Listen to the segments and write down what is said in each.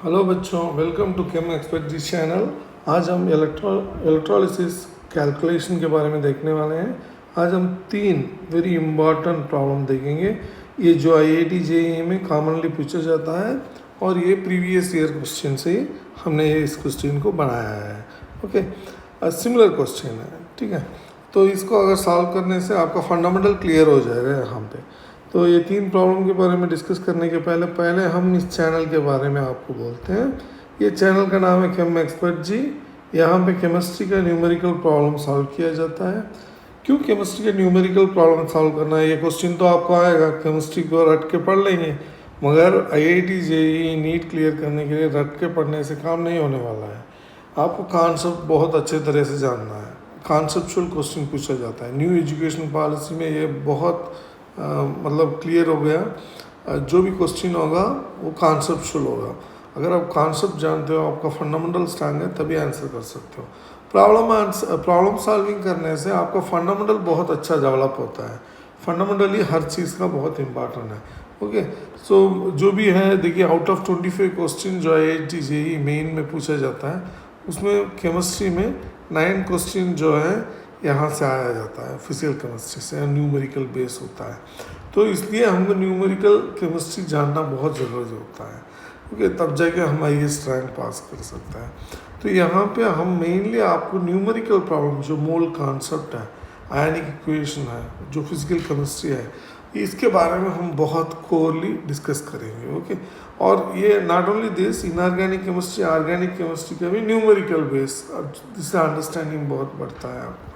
Hello बच्चों, welcome to chem expert ji channel. आज हम इलेक्ट्रोलिसिस कैलकुलेशन के बारे में देखने वाले हैं। आज हम 3 वेरी इम्पॉर्टेंट प्रॉब्लम देखेंगे। ये जो IIT JEE में कॉमनली पूछा जाता है और ये प्रीवियस ईयर क्वेश्चन से ही हमने इस क्वेश्चन को बनाया है। ओके, सिमिलर क्वेश्चन है, ठीक है। तो इसको अगर सॉल्व करने से आपका फंडामेंटल क्लियर हो जाएगा यहाँ पे। तो ये 3 प्रॉब्लम के बारे में डिस्कस करने के पहले हम इस चैनल के बारे में आपको बोलते हैं। ये चैनल का नाम है केम एक्सपर्ट जी। यहाँ पे केमिस्ट्री का न्यूमेरिकल प्रॉब्लम सॉल्व किया जाता है। क्यों केमिस्ट्री का न्यूमेरिकल प्रॉब्लम सॉल्व करना है? ये क्वेश्चन तो आपको आएगा, केमिस्ट्री को रट के पढ़ लेंगे, मगर IIT JEE नीट क्लियर करने के लिए रट के पढ़ने से काम नहीं होने वाला है। आपको कॉन्सेप्ट बहुत अच्छे तरह से जानना है। कॉन्सेप्चुअल क्वेश्चन पूछा जाता है। न्यू एजुकेशन पॉलिसी में ये बहुत मतलब क्लियर हो गया। जो भी क्वेश्चन होगा वो कॉन्सेप्चुअल होगा। अगर आप कॉन्सेप्ट जानते हो, आपका फंडामेंटल स्ट्रांग है, तभी आंसर कर सकते हो। प्रॉब्लम सॉल्विंग करने से आपका फंडामेंटल बहुत अच्छा डेवलप होता है। फंडामेंटली हर चीज़ का बहुत इम्पॉर्टेंट है। ओके, सो जो भी है देखिए, आउट ऑफ 25 क्वेश्चन जो IIT JEE मेन में पूछा जाता है, उसमें केमिस्ट्री में 9 क्वेश्चन जो है यहाँ से आया जाता है, फिजिकल केमिस्ट्री से न्यूमेरिकल बेस होता है। तो इसलिए हमको न्यूमेरिकल केमिस्ट्री जानना बहुत ज़रूरी होता है, क्योंकि तब जाके हम हाईएस्ट रैंक पास कर सकते हैं। तो यहाँ पे हम मेनली आपको न्यूमेरिकल प्रॉब्लम, जो मोल कॉन्सेप्ट है, आयनिक इक्वेशन है, जो फिजिकल केमिस्ट्री है, इसके बारे में हम बहुत कोरली डिस्कस करेंगे। ओके, और ये not only this, inorganic chemistry, organic chemistry का भी न्यूमेरिकल बेस, जिससे अंडरस्टैंडिंग बहुत बढ़ता है आपको।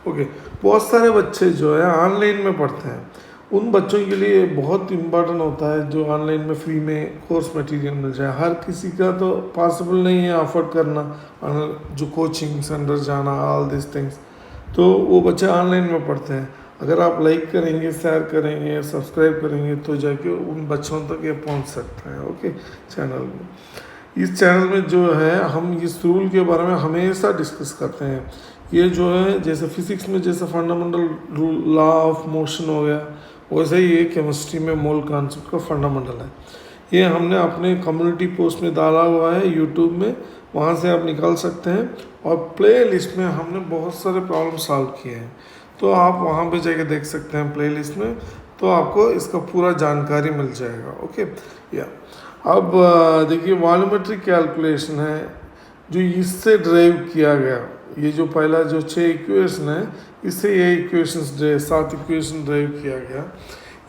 ओके, बहुत सारे बच्चे जो है ऑनलाइन में पढ़ते हैं। उन बच्चों के लिए बहुत इम्पोर्टेंट होता है जो ऑनलाइन में फ्री में कोर्स मटेरियल मिल जाए। हर किसी का तो पॉसिबल नहीं है अफोर्ड करना, जो कोचिंग सेंटर जाना, ऑल दिस थिंग्स। तो वो बच्चे ऑनलाइन में पढ़ते हैं। अगर आप लाइक करेंगे, शेयर करेंगे, सब्सक्राइब करेंगे, तो जाके उन बच्चों तक ये पहुंच सकता है। ओके, चैनल में, इस चैनल में जो है हम इस रूल के बारे में हमेशा डिस्कस करते हैं। ये जो है, जैसे फिजिक्स में जैसे fundamental rule, law of motion हो गया, वैसे ही ये केमिस्ट्री में मोल कॉन्सेप्ट का फंडामेंटल है। ये हमने अपने कम्युनिटी पोस्ट में डाला हुआ है यूट्यूब में, वहाँ से आप निकाल सकते हैं। और प्ले लिस्ट में हमने बहुत सारे प्रॉब्लम सॉल्व किए हैं, तो आप वहाँ पे जाके देख सकते हैं प्ले लिस्ट में, तो आपको इसका पूरा जानकारी मिल जाएगा। ओके, या अब देखिए, वॉल्यूमेट्रिक कैलकुलेशन है जो इससे ड्राइव किया गया। ये जो पहला जो 6 इक्वेशन है, इससे ये इक्वेशंस 7 इक्वेशन ड्राइव किया गया।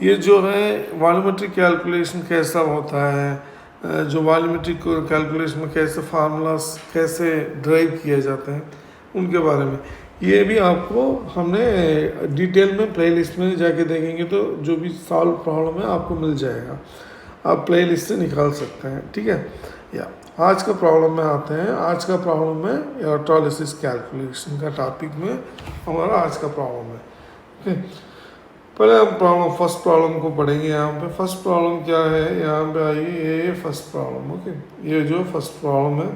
ये जो है वॉल्यूमेट्रिक कैलकुलेशन कैसा होता है, जो वॉल्यूमेट्रिक कैलकुलेशन में कैसे फार्मूलास कैसे ड्राइव किए जाते हैं, उनके बारे में ये भी आपको हमने डिटेल में प्लेलिस्ट में जाके देखेंगे, तो जो भी सॉल्व प्रॉब्लम है आपको मिल जाएगा, आप प्लेलिस्ट से निकाल सकते हैं। ठीक है, या आज का प्रॉब्लम में आते हैं। आज का प्रॉब्लम है इलेक्ट्रोलिसिस कैलकुलेशन का टॉपिक में हमारा आज का प्रॉब्लम है। ओके, पहले हम फर्स्ट प्रॉब्लम को पढ़ेंगे। यहाँ पे फर्स्ट प्रॉब्लम क्या है, यहाँ पे आइए, ये फर्स्ट प्रॉब्लम। ओके, ये जो फर्स्ट प्रॉब्लम है,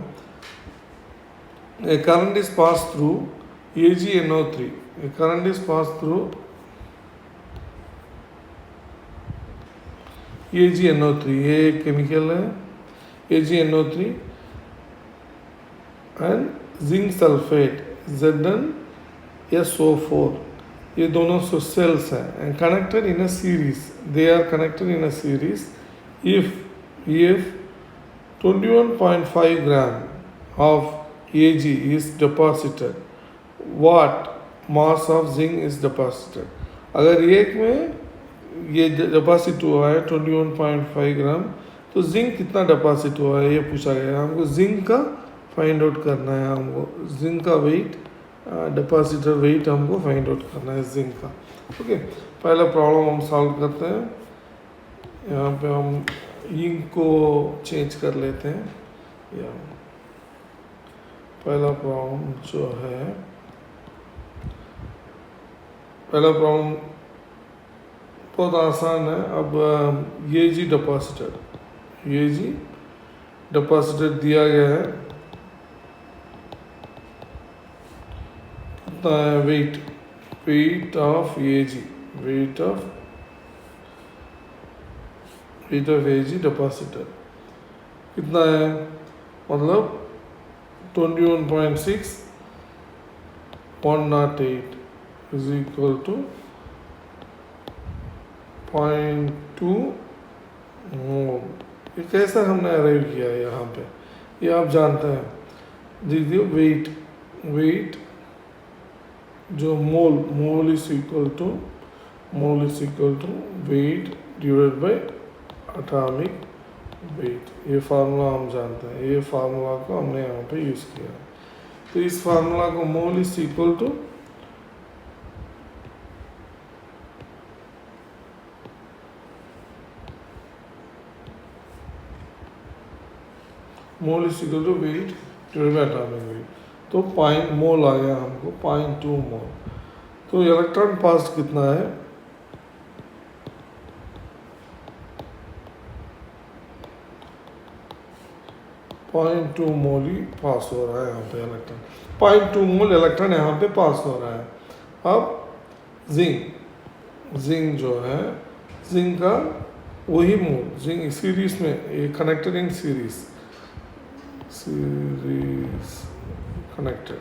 a current is pass through AgNO3। A current is pass through AgNO3, ये केमिकल है AgNO3 and zinc sulphate ZnSO4। ये दोनों सेल्स हैं and connected in a series. They are connected in a series if 21.5 gram of Ag is deposited, what mass of zinc is deposited? अगर एक में ये deposit हुआ है 21.5 ग्राम, तो जिंक कितना डिपॉजिट हुआ है ये पूछा गया है। हमको जिंक का फाइंड आउट करना है, हमको जिंक का वेट, डिपॉजिटर वेट हमको फाइंड आउट करना है जिंक का। ओके, पहला प्रॉब्लम हम सॉल्व करते हैं। यहाँ पे हम इंक को चेंज कर लेते हैं। या पहला प्रॉब्लम जो है, पहला प्रॉब्लम बहुत आसान है। अब Ag डिपॉजिटेड दिया गया है, कितना है weight of Ag, weight of Ag deposited. कितना है, मतलब 21.6 108 इज इक्वल टू 0.2 मोल। ये कैसा हमने अराइव किया है यहाँ पे, ये आप जानते हैं। देखिए वेट जो mole is equal to weight divide by atomic weight. ये फार्मूला हम जानते हैं, ये फार्मूला को हमने यहाँ पे यूज़ किया है। तो इस फार्मूला को mole is equal to weight divide by atomic weight. तो मोल आ गया हमको 0.2 मोल। तो इलेक्ट्रॉन पास कितना है, 0.2 मोल ही पास हो रहा है यहाँ पे इलेक्ट्रॉन। 0.2 मोल इलेक्ट्रॉन यहाँ पे पास हो रहा है। अब जिंक जो है, जिंक का वही मोल, जिंक सीरीज में, ये कनेक्टेड इन सीरीज कनेक्टेड,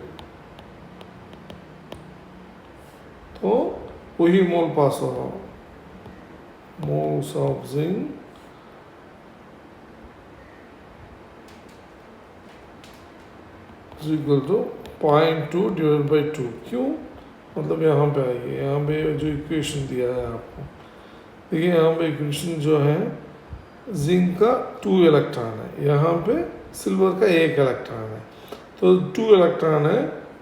तो वही मोल पास हो रहा है। Moles of zinc equal to 0.2 divide by 2। क्यों, मतलब यहाँ पे आइए, यहाँ पे जो इक्वेशन दिया है आपको, देखिए यहाँ पे इक्वेशन जो है, जिंक का 2 इलेक्ट्रॉन है, यहाँ पे सिल्वर का 1 इलेक्ट्रॉन है। तो 2 इलेक्ट्रॉन है,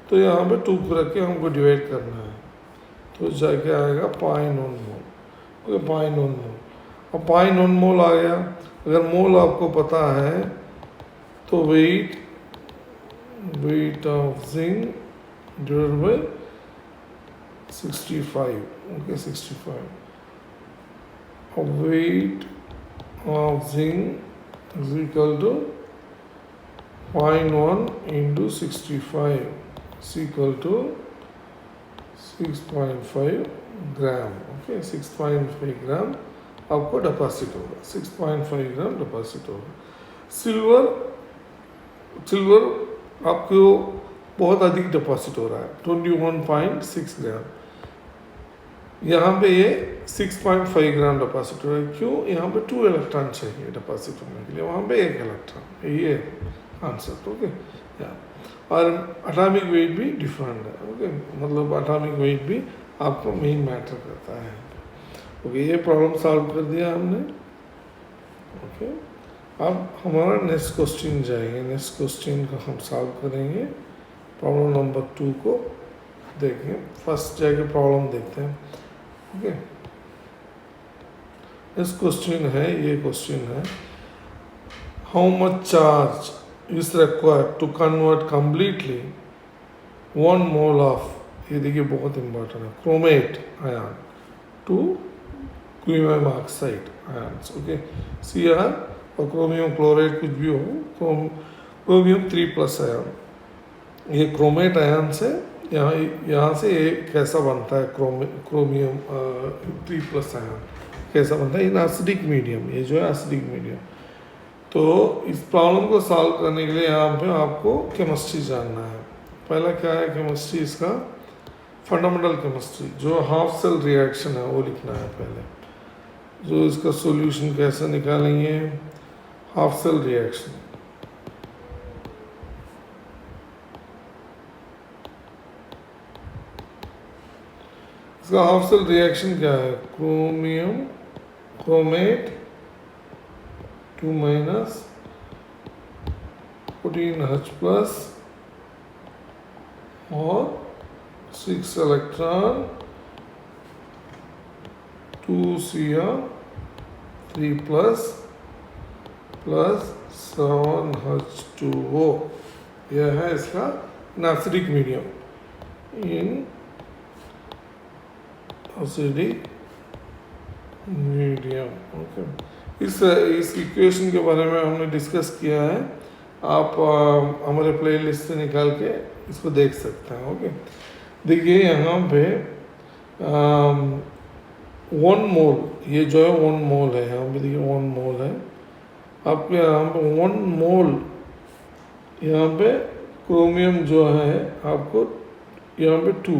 तो यहाँ पे 2 को रख के हमको डिवाइड करना है, तो जाके आएगा 0.1 मोल। ओके, 0.1 मोल। अब 0.1 मोल आ गया। अगर मोल आपको पता है तो weight of zinc divided by 65, okay, 65. Weight of zinc is equal to 0.1 into 65 is equal to 6.5 gram. Okay, 6.5 ग्राम आपको डिपॉजिट होगा, 6.5 ग्राम डिपॉजिट होगा। सिल्वर आपको बहुत अधिक डिपॉजिट हो रहा है, 21.6 ग्राम। यहाँ पे ये 6.5 ग्राम डिपॉजिट हो रहा है। क्यों, यहाँ पे 2 इलेक्ट्रॉन चाहिए डिपॉजिट होने के लिए, वहाँ पे 1 इलेक्ट्रॉन। ये आंसर। ओके, या और एटॉमिक वेट भी डिफरेंट है। ओके, मतलब एटॉमिक वेट भी आपको मेन मैटर करता है। ओके, ये प्रॉब्लम सॉल्व कर दिया हमने। ओके, अब हमारा नेक्स्ट क्वेश्चन जाएंगे। नेक्स्ट क्वेश्चन को हम सॉल्व करेंगे। प्रॉब्लम नंबर 2 को देखें। फर्स्ट जाके प्रॉब्लम देखते हैं। ओके, इस क्वेश्चन है, ये क्वेश्चन है, how much charge is required to convert completely 1 mole of, ये देखिए बहुत इंपॉर्टेंट है, chromate ion to chromium oxide ions. Okay, Cr और क्रोमियम क्लोराइड कुछ भी हो, क्रोमियम 3+ आयन, ये क्रोमेट आयन से यहाँ से ये कैसा बनता है, क्रोमियम 3+ आयन कैसा बनता है इन एसिडिक मीडियम। ये जो है एसिडिक मीडियम। तो इस प्रॉब्लम को सॉल्व करने के लिए यहाँ पे आपको केमिस्ट्री जानना है। पहला क्या है केमिस्ट्री, इसका फंडामेंटल केमिस्ट्री, जो हाफ सेल रिएक्शन है वो लिखना है पहले। जो इसका सॉल्यूशन कैसे निकालेंगे, हाफ सेल रिएक्शन, इसका हाफ सेल रिएक्शन क्या है, क्रोमेट 2- 14H+ और 6 इलेक्ट्रॉन 2Cr3+ प्लस 7H2O। यह है इसका acidic medium, in acidic medium. Okay, इस इक्वेशन के बारे में हमने डिस्कस किया है, आप हमारे प्लेलिस्ट से निकाल के इसको देख सकते हैं। ओके, देखिए यहाँ पे 1 मोल, ये जो है 1 मोल है, यहाँ पे देखिए 1 मोल है, आपके यहाँ पे 1 मोल यहाँ पे क्रोमियम जो है आपको यहाँ पे 2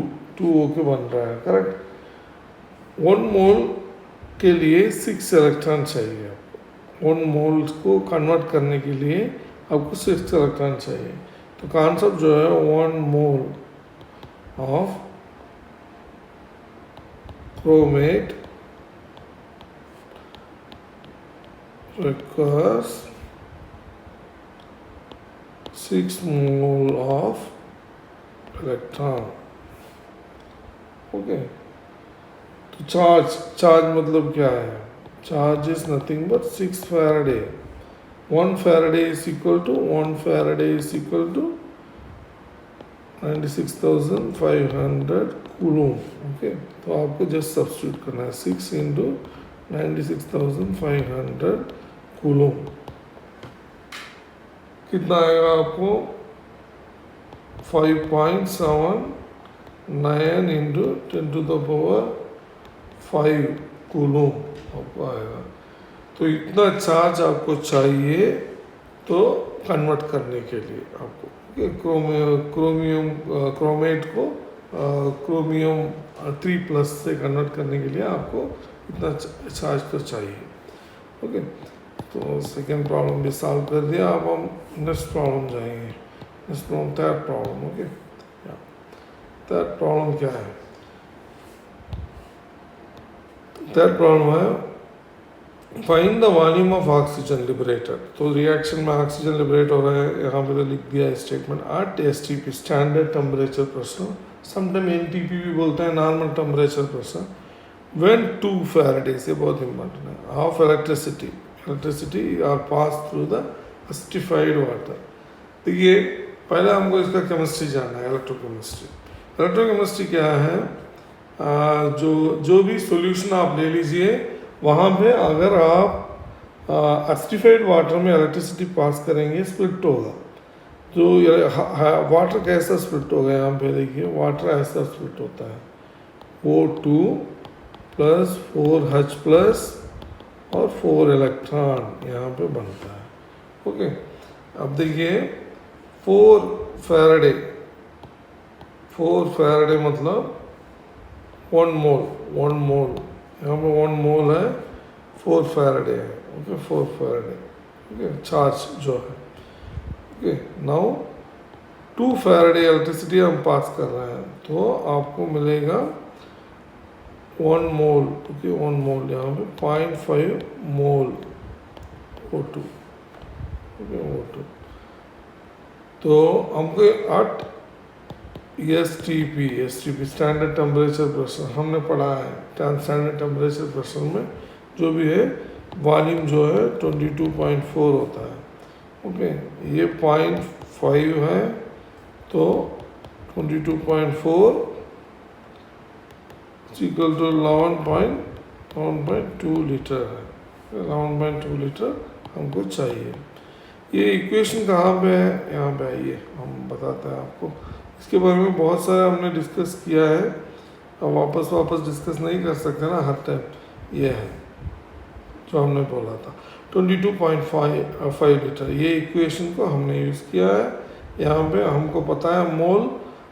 होके बन रहा है, करेक्ट। 1 मोल के लिए 6 इलेक्ट्रॉन चाहिए आपको। 1 मोल को कन्वर्ट करने के लिए आपको 6 इलेक्ट्रॉन चाहिए। तो कॉन्सेप्ट जो है 1 mole of chromate requires 6 mole of electron। Okay, तो चार्ज मतलब क्या है? Charge is nothing but 6 faraday. 1 faraday is equal to 96,500 coulomb. Okay, तो आपको जस्ट सब्स्टिट्यूट करना है 6 इंटू 96,500 कूलूम। कितना आएगा आपको? 5.79 इंटू 10⁵ कूलूम आपको आएगा। तो इतना चार्ज आपको चाहिए तो कन्वर्ट करने के लिए आपको क्रोमेट को क्रोमियम 3+ से कन्वर्ट करने के लिए आपको इतना चार्ज तो चाहिए। ओके, तो सेकेंड प्रॉब्लम भी सॉल्व कर दिया। अब हम नेक्स्ट प्रॉब्लम जाएंगे। Next problem third problem. Okay, third problem क्या है? थर्ड प्रॉब्लम है find the volume of oxygen liberated. तो रिएक्शन में ऑक्सीजन लिबरेट हो रहा है, यहाँ पे तो लिख दिया है statement at STP standard temperature pressure, sometime NTP भी बोलते हैं, normal temperature pressure, when 2 Faraday से बहुत इम्पोर्टेंट है of electricity are pass through the acidified water. देखिए पहले हमको इसका केमिस्ट्री जानना है, इलेक्ट्रोकेमिस्ट्री क्या है? जो भी सॉल्यूशन आप ले लीजिए, वहाँ पे अगर आप एसिडिफाइड वाटर में इलेक्ट्रिसिटी पास करेंगे स्प्लिट होगा। जो वाटर कैसा स्प्लिट होगा? यहाँ पे देखिए वाटर ऐसा स्प्लिट होता है, O2 + 4H+ और 4 इलेक्ट्रॉन यहाँ पे बनता है। ओके, अब देखिए 4 फैराडे मतलब 1 मोल यहाँ पे 1 मोल है, 4 फैराडे है। Okay, 4 Faraday. ओके, चार्ज जो है। ओके, नाउ 2 फैराडे इलेक्ट्रिसिटी हम पास कर रहे हैं, तो आपको मिलेगा 1 मोल। ओके, 1 मोल यहाँ पे 0.5 मोल O2। ओके, O2 तो हमको at STP standard temperature pressure हमने पढ़ा है। स्टैंडर्ड टेम्परेचर प्रेशर में जो भी है वॉल्यूम जो है 22.4 होता है। ओके, ये 0.5 है, तो 22.4 इक्वल टू 11.2 लीटर है। 11.2 लीटर हमको चाहिए। ये इक्वेशन कहाँ पे है? यहाँ पे आइए हम बताते हैं आपको। इसके बारे में बहुत सारा हमने डिस्कस किया है, अब वापस डिस्कस नहीं कर सकते ना हर टाइम। ये है जो हमने बोला था 22.5 लीटर। ये इक्वेशन को हमने यूज़ किया है। यहाँ पे हमको पता है मोल,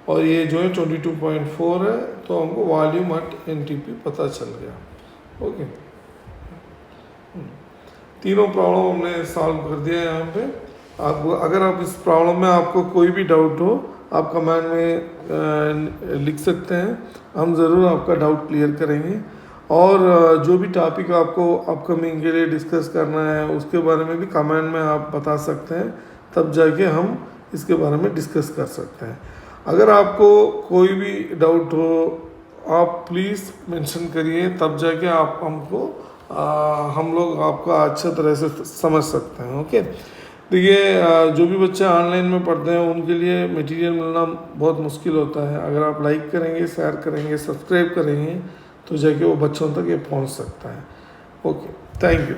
और ये जो है 22.4 है, तो हमको वॉल्यूम एट एनटीपी पता चल गया। ओके, तीनों प्रॉब्लम हमने सॉल्व कर दिया। यहाँ पे अगर आप इस प्रॉब्लम में आपको कोई भी डाउट हो, आप कमेंट में लिख सकते हैं, हम ज़रूर आपका डाउट क्लियर करेंगे। और जो भी टॉपिक आपको अपकमिंग के लिए डिस्कस करना है, उसके बारे में भी कमेंट में आप बता सकते हैं, तब जाके हम इसके बारे में डिस्कस कर सकते हैं। अगर आपको कोई भी डाउट हो, आप प्लीज़ मेंशन करिए, तब जाके आप हमको हम लोग आपका अच्छे तरह से समझ सकते हैं। ओके, देखिए जो भी बच्चे ऑनलाइन में पढ़ते हैं उनके लिए मटेरियल मिलना बहुत मुश्किल होता है। अगर आप लाइक करेंगे, शेयर करेंगे, सब्सक्राइब करेंगे, तो जाके वो बच्चों तक ये पहुंच सकता है। Okay, thank you.